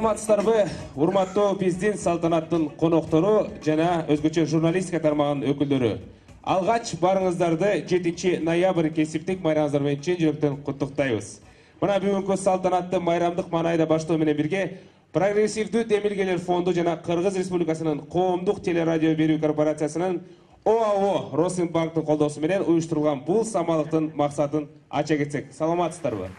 Саламатсыздарбы, урматтуу биздин салтанаттын коноктору жана өзгөчө журналистика тармагынын өкүлдөрү. Алгач барыңыздарды 7 ноябрь кесиптик майрамыңыздар менен чын жүрөктөн куттуктайбыз. Мына бүгүнкү салтанатты майрамдык маанайда баштоо менен бирге Прогрессивдүү Демилгелер фонду жана Кыргыз Республикасынын Коомдук телерадио берүү корпорациясынын ОАО Росинбанктын колдоосу менен уюштурулган бул самалыктын максатын ача кетсек. Саламатсыздарбы?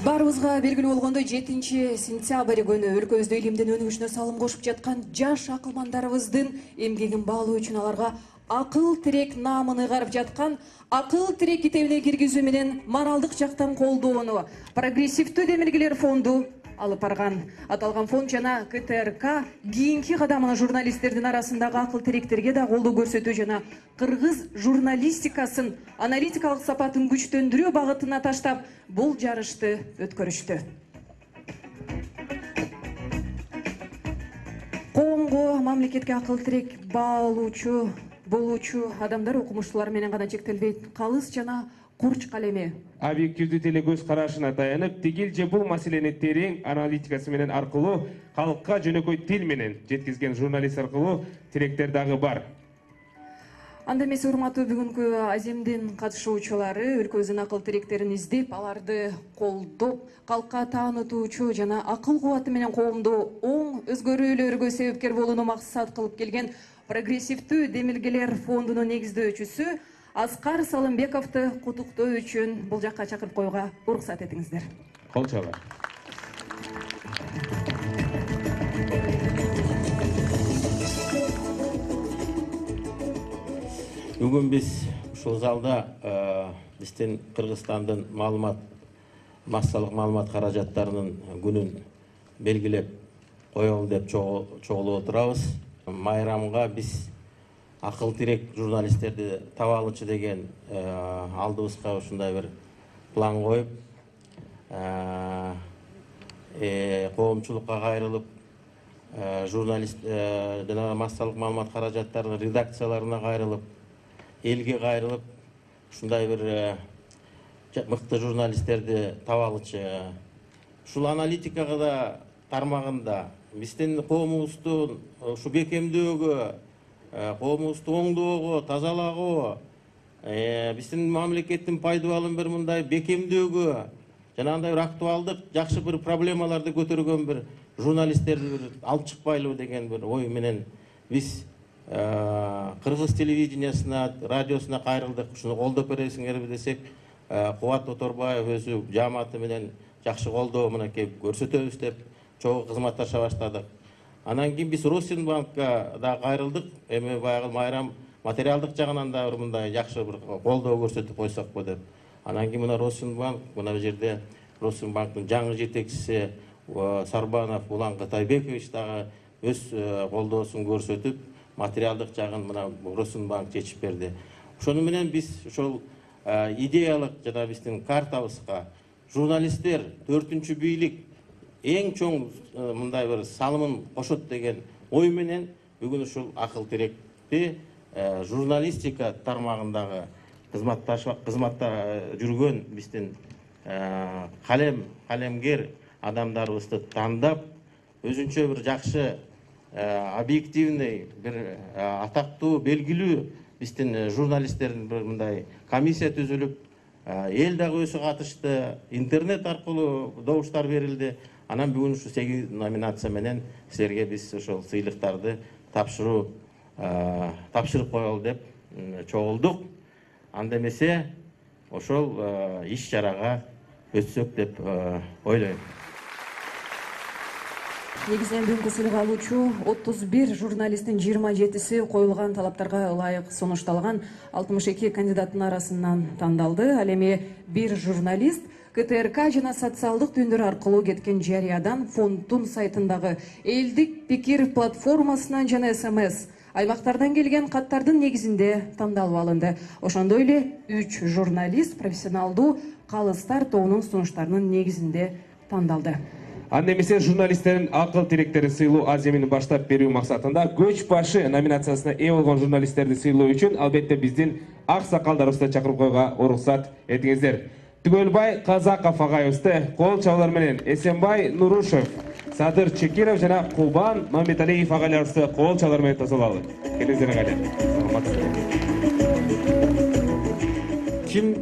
Барыбызга белгилүү болгондой 7 сентябрь күнү өлкөбүздө илимдин өнүгүшүнө салым кошуп жаткан жаш акылмандарыбыздын эмгегин баалоо үчүн аларга акыл тирек наамын ыйгарып жаткан акыл тирек китебине киргизүү менен моралдык жактан колдоону Прогрессивдүү Демилгелер фонду алып барган. Аталган фонд жана КТРК кийинки кадамына журналисттердин арасындагы акыл тиректерге да колдоо көрсөтүү жана кыргыз журналистикасын аналитикалык сапатын күчтөндүрүү багытына таштап бул жарышты өткөрүштү. Коомго, мамлекетке акыл тирек болуучу адамдар окумуштуулар менен гана чектелбейт. Калыс жана курч калеми объективдүү телекөз карашына таянып, тигил же бул маселени терең аналитикасы менен аркылуу калкка жөнөкөй тил менен жеткизген журналист аркылуу тиректер дагы бар. Анда эмес, урматтуу бүгүнкү аземдин катышуучулары өлкөбүздүн акыл тиректерин издеп, аларды колдоп, калкка таанытуучу жана акыл кубаты менен коомдо оң өзгөрүүлөргө себепкер болууну максат кылып келген Прогрессивдүү Демилгелер фондунун негиздөөчүсү Аскар Салымбековду куттуктоо үчүн бул жакка чакырып коюуга уруксат этиңиздер. Кол чалган. Бүгүн биз ушул залда биздин Кыргызстандын массалык маалымат каражаттарынын күнүн белгилеп коелу деп чогулуп отурабыз. Майрамга биз акыл тирек журналисттерди табалычы деген алдыбызга ушундай бир план коюп, коомчулукка кайрылып, журналист жана массалык маалымат каражаттарынын редакцияларына кайрылып, элге кайрылып, ушундай бир мыкты журналисттерди табалычы. Ушул аналитикага тармагында биздин коомубуздун ушу бекемдөөгө, коомубузду оңдоого, тазалагого, биздин мамлекеттин пайдубалын бир мындай бекемдөөгө жана андай бир актуалдык, жакшы бир проблемаларды көтөргөн бир журналисттерди бир алып чыкпайлыбы деген бир ой менен биз Кыргыз телевидениясына, радиосуна кайрылдык. Ушуну колдоп бересиңерби десек, Кубат Оторбаев өзү жааматы менен жакшы колдоо мынакей көрсөтөбүз деп чогуу кызматташа баштадык. Анан кийин биз Росинбанкка да кайрылдык. Эми баягы майрам материалдык жагынан да мындай жакшы бир колдоо көрсөтүп койсокпу деп. Анан кийин мына Росинбанк, мына жерде Росинбанктын жаңы жетекчиси Сарбанов Улан Кытайбекович дагы өз колдоосун көрсөтүп, материалдык жагын мына Росинбанк чечип берди. Ошону менен биз ошол идеялык жана биздин картабызга журналисттер 4-чү бийлик эң чоң мындай бир салымын кошот деген ой менен бүгүн ушул акыл тиректи журналистика тармагындагы кызматта жүргөн биздин калемгер адамдарыбызды тандап, өзүнчө бир жакшы объективный, бир атактуу, белгилүү биздин журналисттердин бир мындай комиссия түзүлүп, эл дагы өзү катышты, интернет аркылуу добуштар берилди. Анан бүгүн ушу 8 номинация менен силерге биз ошол сыйлыктарды тапшырып коелу деп чогулдук. Анда эмесе ошол иш чарага өтсөк деп ойлойм. Негизинен бүгүнкү сыйлык алуучу 31 журналисттин 27-си коюлган талаптарга ылайык сунушталган 62 кандидаттын арасынан тандалды. Ал эми бир журналист КТРК жана социалдык түндөр аркылуу кеткен жарыядан фонддун сайтындагы элдик пикир платформасынан жана СМС аймактардан келген каттардын негизинде тандалып алынды. Ошондой эле 3 журналист профессионалдуу калыстар тобунун сунуштарынын негизинде тандалды. Анда эмесе журналисттердин акыл тиректерин сыйлоо аземин баштап берүү максатында көч башы номинациясына ээ болгон журналисттерди сыйлоо үчүн албетте биздин ак сакалдарыбызды чакырып коюуга уруксат этиңиздер. Түгөлбай Казаков агайыбызды кол чабуулар менен Эсенбай Нурушев, Садыр Чекиров жана Кубан Мамбеталиев агайларыбызды кол чабуулар менен тосолалы. Келиңиздер агайлар. Ким,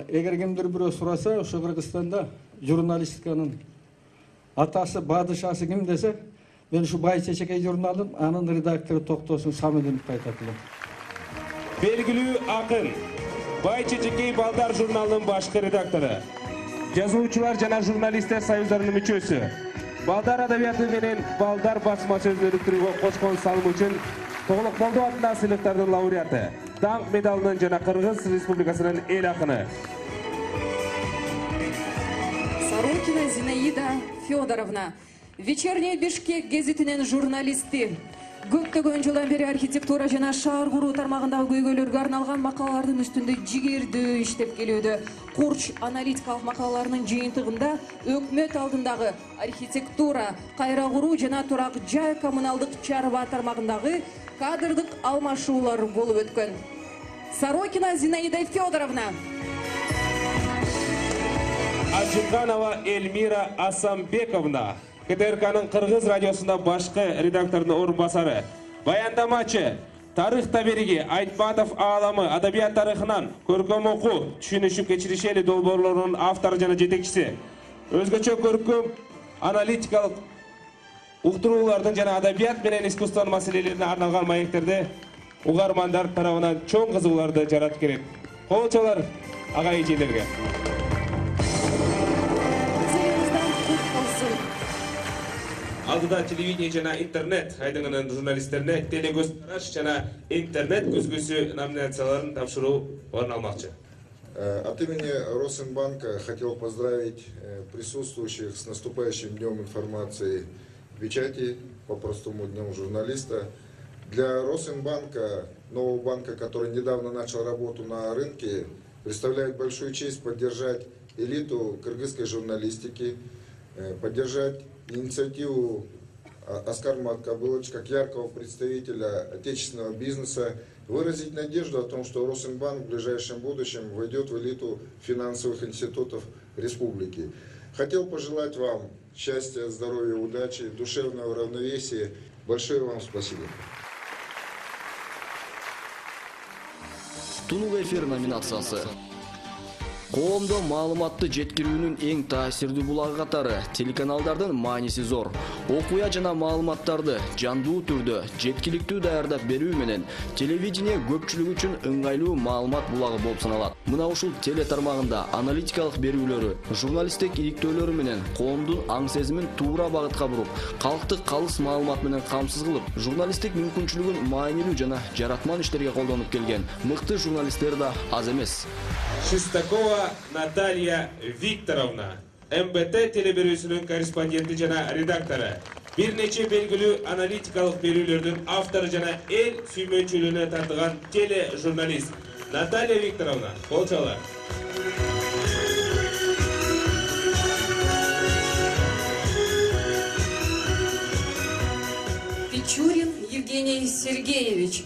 эгер кимдир бирөө сураса, ошо Кыргызстанда журналистиканын атасы, бадышасы ким десе, мен ушу Бай Чечекей журналын анын редактору Токтосун Самединов айтат элем. Белгилүү акын Бай Чечекей балдар журналынын башкы редактору, жазуучулар жана журналисттер союздарынын мүчөсү, балдар адабияты менен балдар басма сөзүн өнүктүрүүгө кошкон салым үчүн Тоголокмолдо атындагы сыйлыктардын лауреаты, Даңк медалынын жана Кыргыз Республикасынын эл акыны. Сорокина Зинаида Федоровна, Вечерний Бишкек гезитинин журналисти. Көптөгөн жылдан бери архитектура жана шаар куруу тармагындагы көйгөйлөргө арналган макалалардын үстүндө жигердүү иштеп келүүдө. Курч аналитикалык макалаларынын жыйынтыгында өкмөт алдындагы архитектура, кайра куруу жана турак жай коммуналдык чарба тармагындагы кадрдык алмашуулар болуп өткөн. Сорокина Зинаида Федоровна. Ажыканова Эльмира Асамбековна, КТРКнын Кыргыз радиосунда башкы редактордун орун басары. Баяндамачы, тарых табириги, Айтматов ааламы, адабият тарыхынан, көркөм окуу, түшүнүшүп кечиришели долбоорлорунун автору жана жетекчиси. Өзгөчө көркөм аналитикалык уктуруулардын жана адабият менен искусствонун маселелерине арналган маектерди угармандар тарабынан чоң кызыгууларды жаратып келет. Кол чабуулар агай эжелерге. Алдыда телевидение жана интернет айдыңынын журналисттерине телекөз караш жана интернет көзгөсү номинацияларын тапшыруу орун алмакчы. От имени Росинбанка хотел поздравить присутствующих с наступающим днем информации в печати, по-простому днем журналиста. Для Росинбанка, нового банка, который недавно начал работу на рынке, представляет большую честь поддержать элиту кыргызской журналистики, поддержать инициативу Аскарма Кабылыч как яркого представителя отечественного бизнеса, выразить надежду о том, что Росинбанк в ближайшем будущем войдет в элиту финансовых институтов республики. Хотел пожелать вам счастья, здоровья, удачи, душевного равновесия. Большое вам спасибо. Тунук эфир номинациясы. Коомдо маалыматты жеткирүүнүн эң таасирдүү булагы катары телеканалдардын мааниси зор. Окуя жана маалыматтарды жандуу түрдө жеткиликтүү даярдап берүү менен телевидение көпчүлүк үчүн ыңгайлуу маалымат булагы болуп саналат. Мына ушул теле тармагында аналитикалык берүүлөрү, журналисттик иликтөөлөрү менен коомдун аң сезимин туура багытка буруп, калкты калыс маалымат менен камсыз кылып, журналисттик мүмкүнчүлүгүн маанилүү жана жаратман иштерге колдонуп келген мыкты журналисттер да аз эмес. Шестакова Наталья Викторовна, МБТ телеберүүсүнүн корреспонденти жана редактору, бир нече белгилүү аналитикалык берүүлөрдүн автору жана эл сүймөнчүлүгүнө тартылган тележурналист Наталья Викторовна, кол чабуулар. Пичурин Евгений Сергеевич,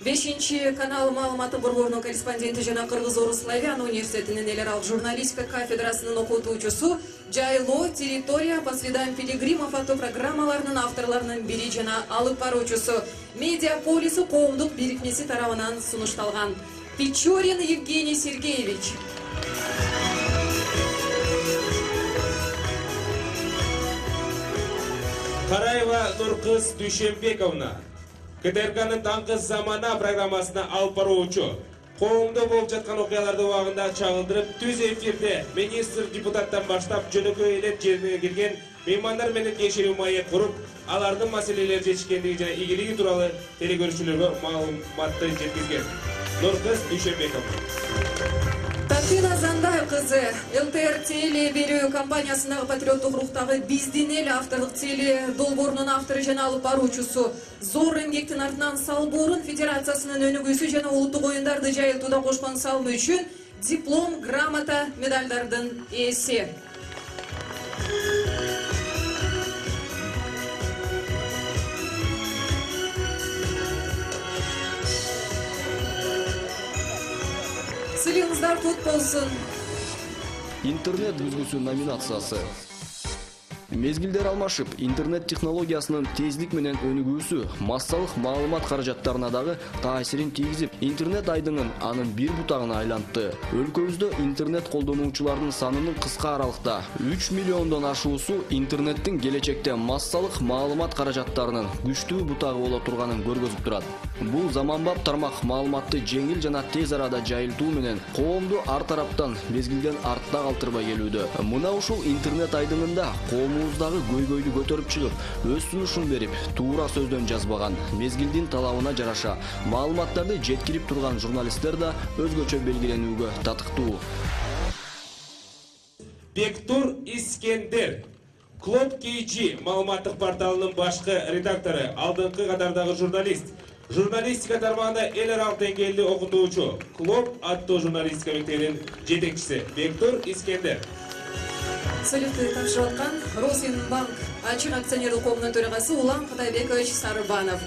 5-чи канал маалыматы борборунун корреспонденти жана Кыргыз-Орус славян университетинин эл аралык журналистика кафедрасынын окутуучусу, Жайлоо, территория по следам пилигрима фотопрограммаларынын авторларынын бири жана алып баруучусу, Медиаполису коомдук бирикмеси тарабынан сунушталган. Пичурин Евгений Сергеевич. Караева Нуркыз Дүйшенбековна, КТРКнын Таңкы замана программасына алып баруучу, коомдо болуп жаткан окуяларды убагында чагылдырып, түз эфирде министр депутаттан баштап жөнөкөй элет жерине келген меймандар менен кеширүү маек куруп, алардын маселелери жетишкендиги жана ийгилиги тууралуу телекөрүүчүлөргө маалыматты жеткизген. Нуркыз Дүйшенбековна. Татьяна Зандай кызы, ЛТР теле берүү компаниясындагы патриоттук руктагы биздин эл авторлук теле долбоорунун автору жана алып баруучусу, зор эмгектин артынан Салборун Федерациясынын өнүгүүсү жана улуттук оюндарды жайылтууда кошкон салымы үчүн диплом, грамота, медалдардын ээси. Сылыңыздар тут болсын. интернет бүзгүсү номинациясы. Мезгилдер алмашып, интернет технологиясынын тездик менен өнүгүүсү массалык маалымат каражаттарына дагы таасирин тийгизип, интернет айдыңын анын бир бутагына айлантты. Өлкөбүздө интернет колдонуучулардын санынын кыска аралыкта 3 миллиондон ашуусу интернеттин келечекте массалык маалымат каражаттарынын күчтүү бутагы боло турганын көргөзүп турат. Бул заманбап тармак маалыматты жеңил жана тез арада жайылтуу менен коомду ар тараптан мезгилден артта калтырбай келүүдө. Мына ушул интернет айдыңында коомубуздагы көйгөйдү көтөрүп чыгып, өз сунушун берип, туура сөздөн жазбаган, мезгилдин талабына жараша маалыматтарды жеткирип турган журналисттер да өзгөчө белгиленүүгө татыктуу. Бектур Искендер, Клоп Кейчи маалыматтык порталынын башкы редактору, алдыңкы катардагы журналист. Журналистика тармагында эл аралык деңгээлде окутуучу, Клоп аттуу журналистика мектебинин жетекчиси Бектур Искендер. Салютты тапшырып аткан Росинбанк ачык акционерлик коомунун төрагасы Улан Кытайбекович Сарыбанов.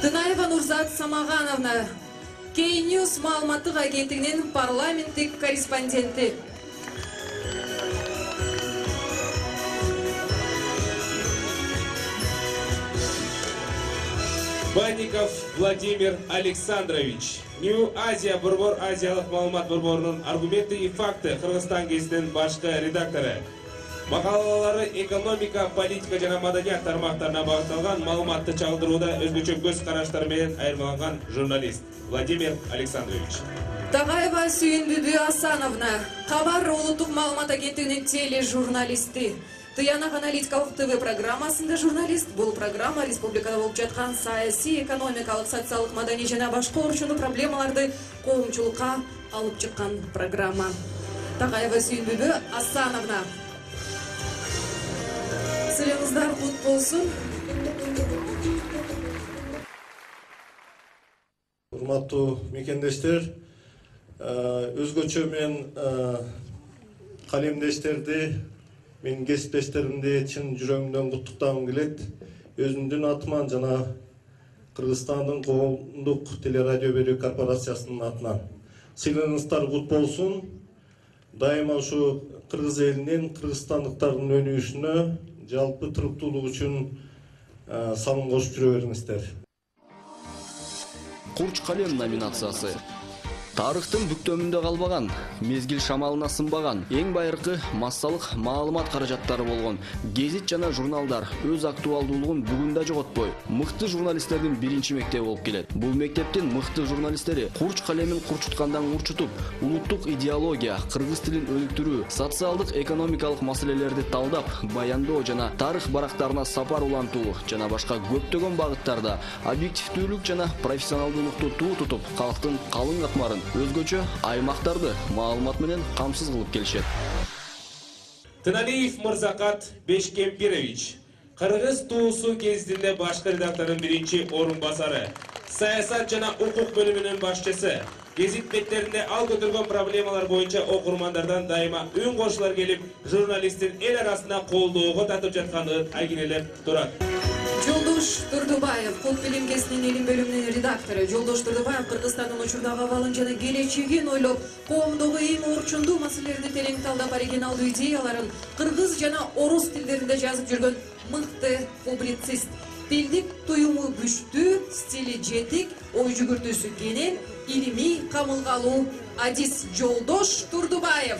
Тынаева Нурзат Самагановна, Кей-Ньюс маалыматтык агенттигинин парламенттик корреспонденти. Банников Владимир Александрович, New Asia Борбор Азиялык маалымат борборунун аргументы и факты Кыргызстан гезитинин башкы редактору. Макалалары экономика, политика жана маданият тармактарына багытталган маалыматты чагылдырууда өзгөчө көз караштары менен айырмаланган журналист Владимир Александрович. Тагаева Сүйүндүдү Асановна, Кабар улуттук маалымат агенттигинин тележурналисти. Тыянак аналитикалык ТВ программасында журналист. Бул программа республикада болуп жаткан саясий, экономикалык, социалдык, маданий жана башка орчундуу проблемаларды коомчулукка алып чыккан программа. Тагаева Сүйүндүдү Асановна. Сыйлыгыңыздар кут болсун. Урматтуу мекендештер, өзгөчө мен калемдештерди, мен кесиптештеримди чын жүрөгүмдөн куттуктагым келет. Өзүмдүн атыман жана Кыргызстандын коомдук телерадио берүү корпорациясынын атынан. Сыйлыгыңыздар кут болсун. Дайыма ушу кыргыз элинин, кыргызстандыктардын өнүгүшүнө, жалпы туруктуулук үчүн салым кошуп жүрө бериңиздер. Курч калем номинациясы. Тарыхтын бүктөмүндө калбаган, мезгил шамалына сынбаган, эң байыркы массалык маалымат каражаттары болгон гезит жана журналдар өз актуалдуулугун бүгүн да жоготпой, мыкты журналисттердин биринчи мектеби болуп келет. Бул мектептин мыкты журналисттери курч калемин курчуткандан курчутуп, улуттук идеология, кыргыз тилин өнүктүрүү, социалдык, экономикалык маселелерди талдап, баяндоо жана тарых барактарына сапар улантуу жана башка көптөгөн багыттарда объективдүүлүк жана профессионалдуулукту туу тутуп, калктын калың катмарын өзгөчө аймактарды маалымат менен камсыз кылып келишет. Тыналиев Мырзакат Бешкемпирович, Кыргыз туусу гезитинде башкы редактордун биринчи орун басары, саясат жана укук бөлүмүнүн башчысы. Гезит беттеринде ал көтөргөн проблемалар боюнча окурмандардан дайыма үн кошулар келип, журналисттин эл арасында колдоого татып жаткандыгын айгинелеп турат. Жолдош Турдубаев, Кот билим гезитинин илим бөлүмүнүн редактору. Жолдош Турдубаев Кыргызстандын учурдагы абалын жана келечегин ойлоп, коомдогу эң орчундуу маселелерди терең талдап, оригиналдуу идеяларын кыргыз жана орус тилдеринде жазып жүргөн мыкты публицист. Тилдик туюму күчтүү, стили жетик, ой жүгүртүүсү кенен, илимий камылгалуу адис Жолдош Турдубаев.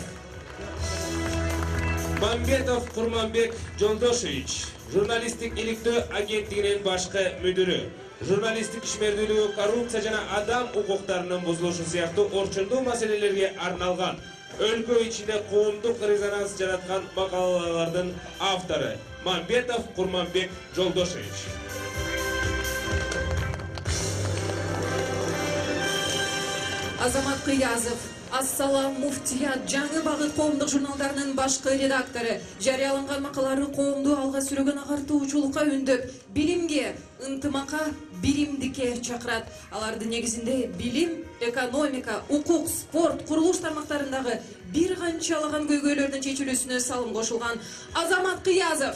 Мамбетов Курманбек Жолдошевич, журналисттик иликтөө агенттигинин башкы мүдүрү. Журналисттик ишмердүүлүгү, коррупция жана адам укуктарынын бузулушу сыяктуу орчундуу маселелерге арналган, өлкө ичинде коомдук резонанс жараткан макалалардын автору Мамбетов Курманбек Жолдошевич. Азамат Кыязов, Ассалам Муфтият, жаңы багыт коомдук журналдарынын башкы редактору. Жарыяланган макалалары коомду алга сүрөгөн агартуучулукка үндөп, билимге, ынтымакка, биримдикке чакырат. Алардын негизинде билим, экономика, укук, спорт, курулуш тармактарындагы бир канчалаган көйгөйлөрдүн чечилүүсүнө салым кошулган. Азамат Кыязов.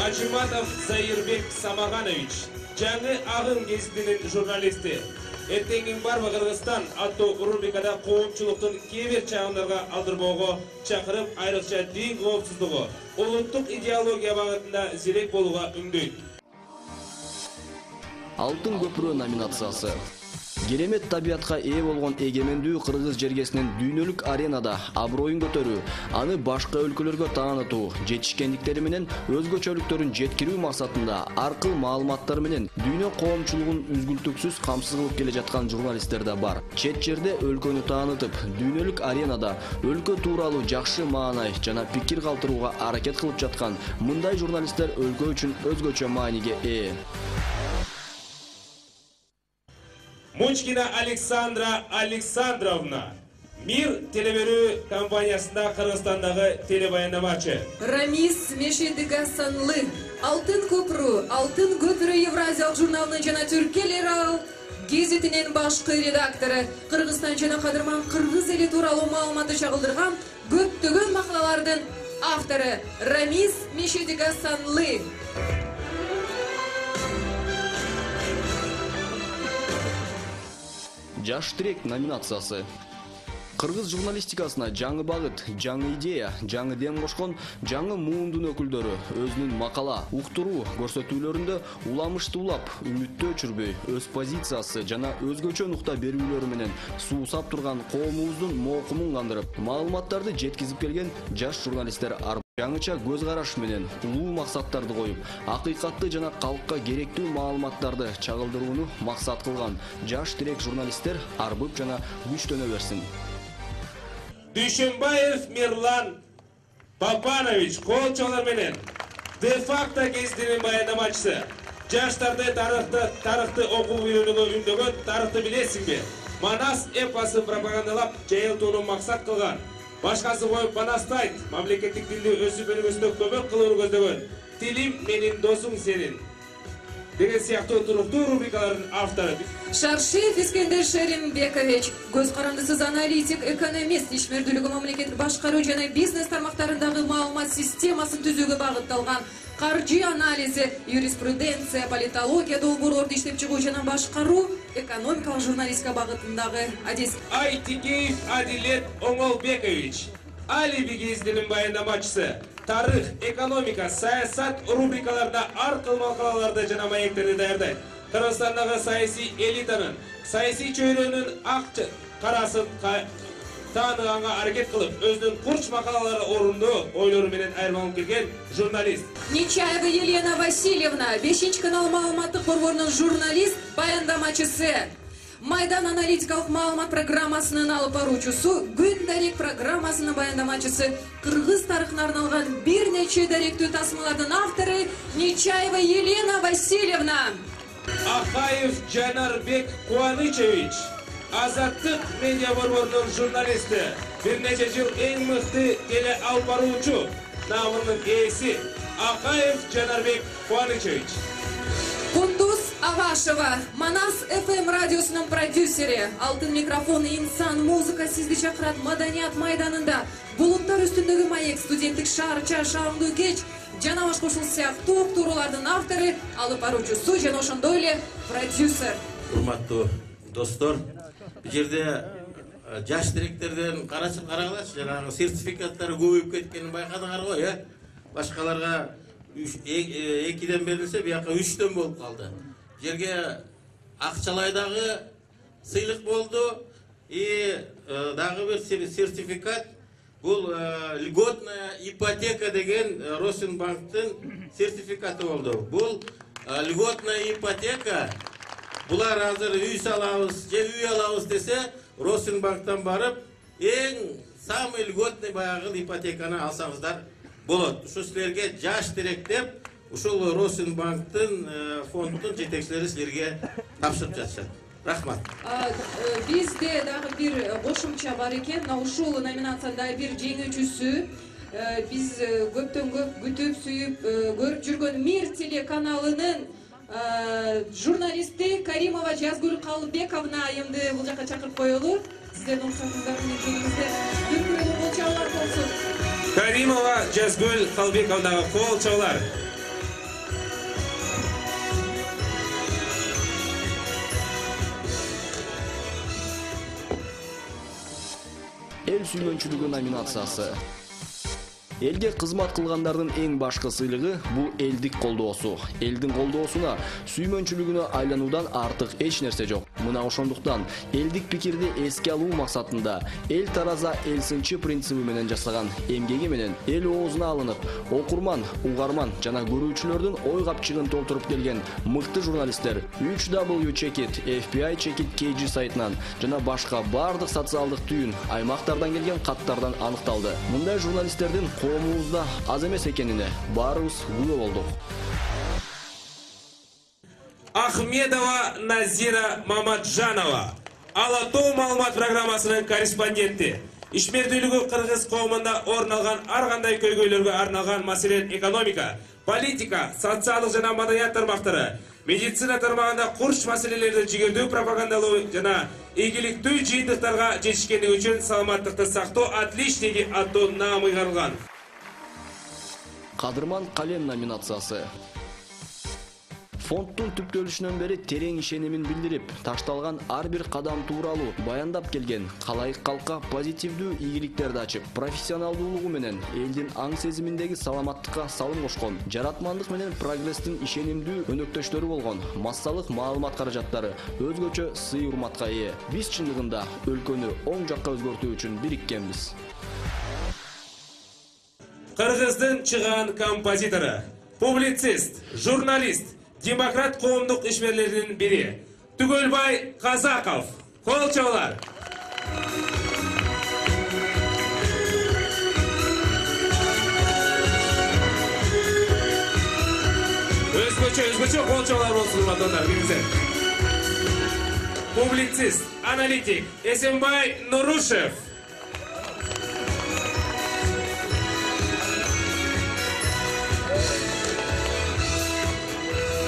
Ажиматов Заирбек Самаганович, жаңы агым гезитинин журналисти. Эртеңгин барбы Кыргызстан аттуу рубрикада коомчулуктун кээ бир чагымдарга алдырбоого чакырып, айрыкча дин коопсуздугу, улуттук идеология багытында зерек болууга үндөйт. Алтын көпүрө номинациясы. Керемет табиатка ээ болгон эгемендүү кыргыз жергесинин дүйнөлүк аренада аброюн көтөрүү, аны башка өлкөлөргө таанытуу, жетишкендиктери менен өзгөчөлүктөрүн жеткирүү максатында ар кыл маалыматтар менен дүйнө коомчулугун үзгүлтүксүз камсыз кылып келе жаткан журналисттер да бар. Чет жерде өлкөнү таанытып, дүйнөлүк аренада өлкө тууралуу жакшы маанай жана пикир калтырууга аракет кылып жаткан мындай журналисттер өлкө үчүн өзгөчө мааниге ээ. Мучкина Александра Александровна, Мир телеберүү компаниясында Кыргызстандагы телебаяндамачы. Рамис Мешедигасанлы, Алтын көпүрө Евразиялык журналынын жана Түркия эл аралык гезитинин башкы редактору, Кыргызстан жана кадырман кыргыз эли тууралуу маалыматты чагылдырган көптөгөн макалалардын автору Рамис Мешедигасанлы. Жаш тирек номинациясы. Кыргыз журналистикасына жаңы багыт, жаңы идея, жаңы дем кошкон жаңы муундун өкүлдөрү өзүнүн макала, уктуруу көрсөтүүлөрүндө уламыштуулап, үмүттү өчүрбөй, өз позициясы жана өзгөчө нукта берүүлөрү менен суусап турган коомубуздун моокумун кандырып, маалыматтарды жеткизип келген жаш журналисттер жаңыча көз караш менен улуу максаттарды коюп, акыйкатты жана калкка керектүү маалыматтарды чагылдырууну максат кылган жаш тирек журналисттер арбып жана күчтөнө берсин. Дүйшөнбаев Мирлан Папанович колчолор менен де-факто гезитинин баяндамачысы. Жаштарды тарыхты окуп үйрөнүүгө үндөгөн тарыхты билесиңби? Манас эпосы пропагандалап, жайылтууну максат кылган. Башкасы коюп банастайт, мамлекеттик тилди өсүп өнүгүүсүндө көмөк кылууну көздөгөн. Тилим менин досуң сенин деген сыяктуу туруктуу рубрикалардын автору. Шаршиев Искендер Шеримбекович, көз карандысыз аналитик, экономист, ишмердүүлүгү мамлекеттик башкаруу жана бизнес тармактарындагы маалымат системасын түзүүгө багытталган каржы анализи, юриспруденция, политология долбоорлорду иштеп чыгуу жана башкаруу, экономикалык журналистика багытындагы адис. Айтикеев Адилет Оңолбекович, Алиби гезитинин баяндамачысы. Тарых, экономика, саясат рубрикаларда ар кыл макалаларды жана маектерди даярдайт. Кыргызстандагы саясий элитанын, саясий чөйрөнүн ак карасын тааныганга аракет кылып, өзүнүн курч макалалары орунду ойлору менен айырмаланып келген журналист. Нечаева Елена Васильевна, 5-канал маалыматтык борборунун журналист, баяндамачысы. Майдан аналитикалык маалымат программасынын алып баруучусу, Күн дарек программасынын баяндамачысы, кыргыз тарыхына арналган бир нече даректүү тасмалардын автору Нечаева Елена Васильевна. Акаев Жанарбек Кубанычевич, Азаттык медиа борборунун журналисти, бир нече жыл эң мыкты теле алып баруучу намынын ээси Акаев Жанарбек Кубанычевич. Кундуз Авашева, Манас ФМ радиосунун продюсери, Алтын микрофон, инсан, музыка сизди чакырат маданият майданында, булуттар үстүндөгү маек, студенттик шаарча, шаамдуу кеч, жана башка ушул сыяктуу уктуруулардын автору, алып баруучусу жана ошондой эле продюсер. Урматтуу достор, бул жерде жаш тиректерден карагылачы, жанагы сертификаттары көбөйүп кеткенин байкадыңар го, э? Башкаларга 2ден берилсе, бияка 3дөн болуп калды. Жерге Акчалайдагы сыйлык болду, дагы бир сертификат, бул льготная ипотека деген Росинбанктын сертификаты болду. Бул льготная ипотека, булар азыр үй салабыз, же үй алабыз десе, Росинбанктан барып, эң самый льготный баягы ипотеканы алсаңыздар болот. Ушу силерге жаш тирек деп, ушул Росинбанктын фонддун жетекчилери силерге тапшырып жатышат. Рахмат. Бизде дагы бир кошумча бар экен. Ушул номинацияда бир жеңүүчүсү, биз көптөн көп күтүп, сүйүп, көрүп жүргөн Мир телеканалынын журналисти Каримова Жазгүл Калбековна айымды бул жака чакырып коелу. Сиздердин уруксатыңыздар менен келиңиздер. Дүркүрөдө кол чабуулар болсун. Каримова Жазгүл Калбековнага кол чабуулар. эл сүймөнчүлүгү номинациясы. Элге кызмат кылгандардын эң башкы сыйлыгы бул элдик колдоосу. Элдин колдоосуна, сүймөнчүлүгүнө айлануудан артык эч нерсе жок. Мына ошондуктан элдик пикирди эске алуу максатында эл тараза эл сынчы принциби менен жасаган эмгеги менен эл оозуна алынып, окурман, угарман жана көрүүчүлөрдүн ой капчыгын толтуруп келген мыкты журналисттер 3W Checkit, FBI Checkit KG сайтынан жана башка бардык социалдык түйүн, аймактардан келген каттардан аныкталды. Мындай журналисттердин коомубузда аз эмес экенине баарыбыз күбө болдук. Ахмедова Назира Мамаджанова, Ала Тоо маалымат программасынын корреспонденти. Ишмердүүлүгү кыргыз коомунда орун алган ар кандай көйгөйлөргө арналган, маселен экономика, политика, социалдык жана маданият тармактары, медицина тармагында курч маселелерди жигердүү пропагандалоо жана ийгиликтүү жыйынтыктарга жетишкендиги үчүн саламаттыкты сактоо отличники аттуу наам ыйгарылган. Кадырман калем номинациясы. Фонддун түптөлүшүнөн бери терең ишенимин билдирип, ташталган ар бир кадам тууралуу баяндап келген калайык калкка позитивдүү ийгиликтерди ачып, профессионалдуулугу менен элдин аң сезиминдеги саламаттыкка салым кошкон, жаратмандык менен прогресстин ишенимдүү өнөктөштөрү болгон массалык маалымат каражаттары өзгөчө сый урматка ээ. Биз чындыгында өлкөнү оң жакка өзгөртүү үчүн бириккенбиз. Кыргыздын чыган композитору, публицист, журналист, демократ коомдук ишмерлеринин бири Түгөлбай Казаков. Кол чабуулар. Өзгөчө кол чабуулар болсун, урматтуулар, бириңиздер. Публицист, аналитик Эсенбай Нурушев.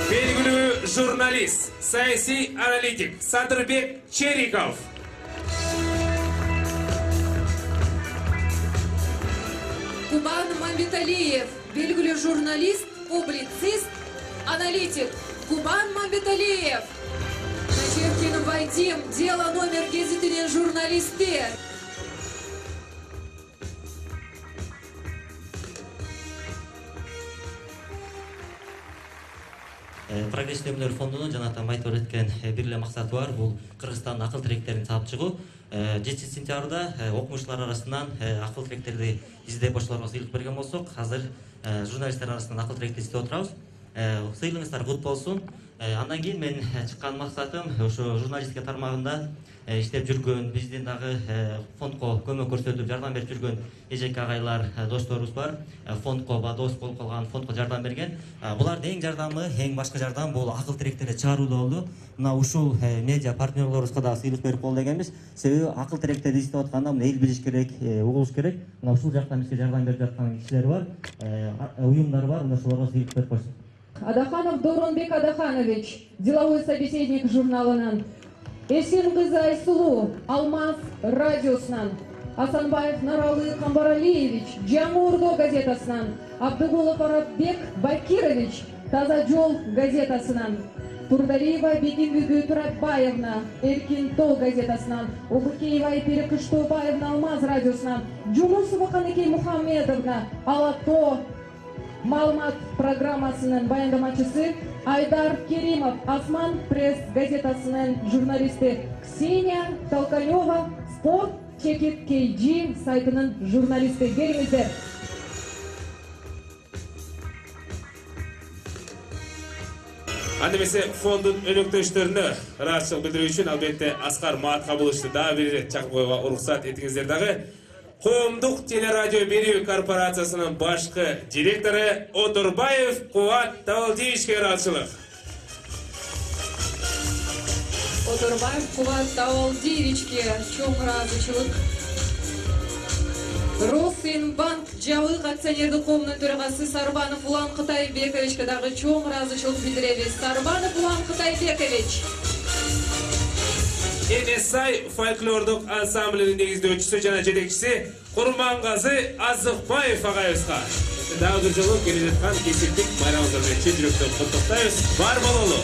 Белгилүү журналист, саясий аналитик Садырбек Чериков. Кубан Мамбеталиев, белгилүү журналист, публицист, аналитик Кубан Мамбеталиев. Начеркин Вадим, дело номер газетинин журналисти. Прогресс Өмдөр фондунун жанатан айтып өткөн бир эле максаты бар. Бул Кыргызстандын акыл тиректерин таап чыгуу. 7 сентябрда окумуштуулар арасынан акыл тиректерди издеп ошолорго сыйлык берген болсок, азыр журналисттер арасынан акыл тиректи издеп отурабыз. Сыйлыгыңыздар кут болсун. Андан кийин мен чыккан максатым ошо журналистика тармагында иштеп жүргөн, биздин дагы фондко көмөк көрсөтүп жардам берип жүргөн эжеке агайлар, досторубуз бар. Фондко дос болуп калган, фондко жардам берген. Булардын эң жардамы, эң башкы жардам бул акыл тиректерди чыгарууда болду. Мына ушул медиа партнерлорубузга да сыйлык берип кол дегенбиз. Себеби акыл тиректерди издеп атканда мына эл билиш керек, угулуш керек. Мына ушул жактан бизге жардам берип жаткан кишилер бар, уюмдар бар. Мына ошолорго сыйлык берип койсун. Адаханов Доронбек Адаханович, деловой собеседник журналынан. Эсен кызы Айсулу, Алмаз радиосынан. Асанбаев Наралы Камбаралиевич, Жаңы Ордо газетасынан. Абдыгулов Араббек Бакирович, Таза жол газетасынан. Турдалиева Бекинбүгү Турабаевна, Эркин Тол газетасынан. Обыкеева Айпери Кыштообаевна Алмаз радиосынан. Жумусова Каныкей Мухаммедовна, Ала Тоо маалымат программасынын баяндамачысы, Айдар Керимов, Асман пресс газетасынын журналисти, Ксения Толканева, Спорт Checkit KG сайтынын журналисти. Келиңиздер. Андемесе фондун өнөктөштөрүнө ыраазычылык билдирүү үчүн албетте Аскар Маткабуловичти дагы бир ирет чакырып коюуга уруксат этиңиздер дагы. Коомдук телерадио берүү корпорациясынын башкы директору Отурбаев Кубат Табалдиевичке ыраазычылык. Отурбаев Кубат Табалдиевичке чоң ыраазычылык. Росинбанк жабык акционердик коомунун төрагасы Сарбанов Улан Кытайбековичке дагы чоң ыраазычылык билдиребиз. Сарбанов Улан Кытайбекович. Энесай фольклордук ансамблинин негиздөөчүсү жана жетекчиси Курмангазы Азыкбаев агайыбызга дагы бир жолу келе жаткан кесиптик байрамыңыздар менен чын жүрөктөн куттуктайбыз. Бар бололу.